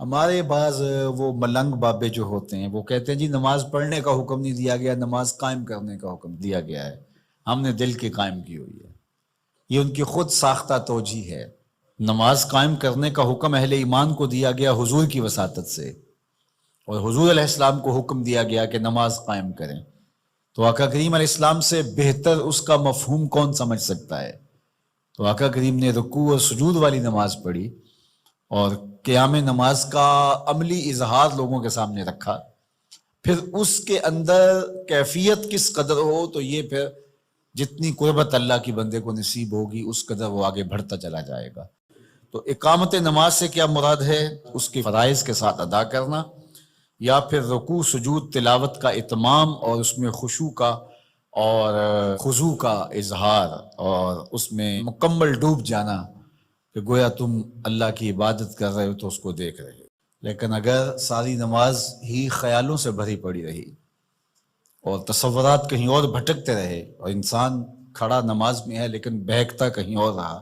ہمارے بعض وہ ملنگ بابے جو ہوتے ہیں وہ کہتے ہیں جی نماز پڑھنے کا حکم نہیں دیا گیا، نماز قائم کرنے کا حکم دیا گیا ہے، ہم نے دل کی قائم کی ہوئی ہے۔ یہ ان کی خود ساختہ توجیہ ہے۔ نماز قائم کرنے کا حکم اہل ایمان کو دیا گیا حضور کی وساطت سے، اور حضور علیہ السلام کو حکم دیا گیا کہ نماز قائم کریں، تو آقا کریم علیہ السلام سے بہتر اس کا مفہوم کون سمجھ سکتا ہے؟ تو آقا کریم نے رکوع اور سجود والی نماز پڑھی اور قیام نماز کا عملی اظہار لوگوں کے سامنے رکھا، پھر اس کے اندر کیفیت کس قدر ہو تو یہ پھر جتنی قربت اللہ کی بندے کو نصیب ہوگی اس قدر وہ آگے بڑھتا چلا جائے گا۔ تو اقامت نماز سے کیا مراد ہے؟ اس کی فرائض کے ساتھ ادا کرنا، یا پھر رکوع سجود تلاوت کا اتمام اور اس میں خشوع کا اور خضوع کا اظہار اور اس میں مکمل ڈوب جانا کہ گویا تم اللہ کی عبادت کر رہے ہو تو اس کو دیکھ رہے ہو۔ لیکن اگر ساری نماز ہی خیالوں سے بھری پڑی رہی اور تصورات کہیں اور بھٹکتے رہے اور انسان کھڑا نماز میں ہے لیکن بہکتا کہیں اور رہا،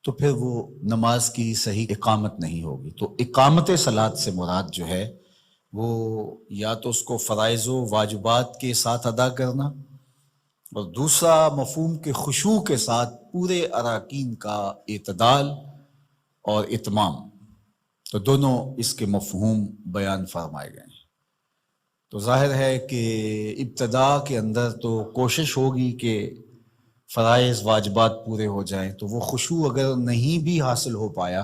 تو پھر وہ نماز کی صحیح اقامت نہیں ہوگی۔ تو اقامت صلاۃ سے مراد جو ہے وہ یا تو اس کو فرائض و واجبات کے ساتھ ادا کرنا، اور دوسرا مفہوم کے خشوع کے ساتھ پورے اراکین کا اعتدال اور اتمام، تو دونوں اس کے مفہوم بیان فرمائے گئے ہیں۔ تو ظاہر ہے کہ ابتدا کے اندر تو کوشش ہوگی کہ فرائض واجبات پورے ہو جائیں، تو وہ خشوع اگر نہیں بھی حاصل ہو پایا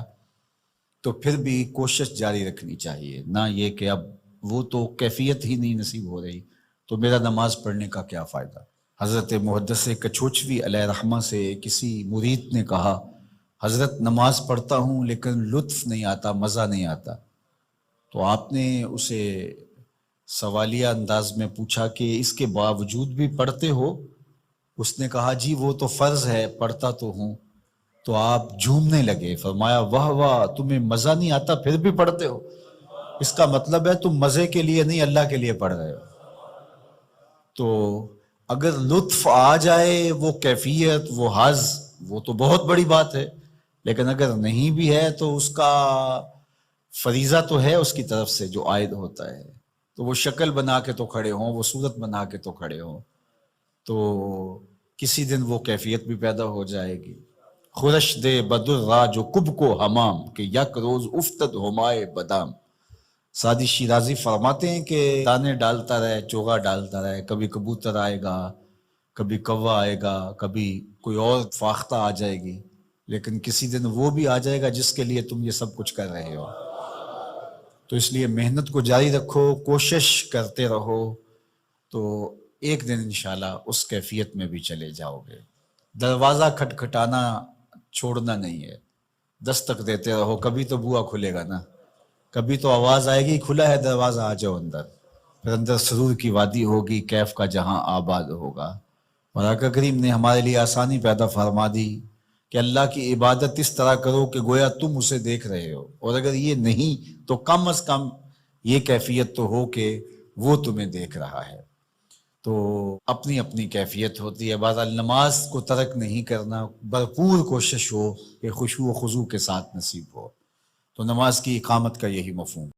تو پھر بھی کوشش جاری رکھنی چاہیے، نہ یہ کہ اب وہ تو کیفیت ہی نہیں نصیب ہو رہی تو میرا نماز پڑھنے کا کیا فائدہ۔ حضرت محدث کچھوچوی علیہ رحمہ سے کسی مرید نے کہا حضرت نماز پڑھتا ہوں لیکن لطف نہیں آتا، مزہ نہیں آتا۔ تو آپ نے اسے سوالیہ انداز میں پوچھا کہ اس کے باوجود بھی پڑھتے ہو؟ اس نے کہا جی وہ تو فرض ہے، پڑھتا تو ہوں۔ تو آپ جھومنے لگے، فرمایا واہ واہ، تمہیں مزہ نہیں آتا پھر بھی پڑھتے ہو؟ اس کا مطلب ہے تم مزے کے لیے نہیں اللہ کے لیے پڑھ رہے ہو۔ تو اگر لطف آ جائے، وہ کیفیت، وہ حظ، وہ تو بہت بڑی بات ہے، لیکن اگر نہیں بھی ہے تو اس کا فریضہ تو ہے اس کی طرف سے جو عائد ہوتا ہے، تو وہ شکل بنا کے تو کھڑے ہوں، وہ صورت بنا کے تو کھڑے ہوں، تو کسی دن وہ کیفیت بھی پیدا ہو جائے گی۔ خورش دے بدر را جو کب کو حمام کہ یک روز افتد ہمائے بدام۔ سعدی شیرازی فرماتے ہیں کہ دانے ڈالتا رہے، چوغا ڈالتا رہے، کبھی کبوتر آئے گا، کبھی کوا آئے گا، کبھی کوئی اور فاختہ آ جائے گی، لیکن کسی دن وہ بھی آ جائے گا جس کے لیے تم یہ سب کچھ کر رہے ہو۔ تو اس لیے محنت کو جاری رکھو، کوشش کرتے رہو، تو ایک دن انشاءاللہ اس کیفیت میں بھی چلے جاؤ گے۔ دروازہ کھٹکھٹانا چھوڑنا نہیں ہے، دستک دیتے رہو، کبھی تو بوا کھلے گا نا، کبھی تو آواز آئے گی کھلا ہے دروازہ آ جاؤ اندر، پھر اندر سرور کی وادی ہوگی، کیف کا جہاں آباد ہوگا۔ اور آقا کریم نے ہمارے لیے آسانی پیدا فرما دی کہ اللہ کی عبادت اس طرح کرو کہ گویا تم اسے دیکھ رہے ہو، اور اگر یہ نہیں تو کم از کم یہ کیفیت تو ہو کہ وہ تمہیں دیکھ رہا ہے۔ تو اپنی اپنی کیفیت ہوتی ہے، بہرحال نماز کو ترک نہیں کرنا، بھرپور کوشش ہو کہ خشوع و خضوع کے ساتھ نصیب ہو، تو نماز کی اقامت کا یہی مفہوم۔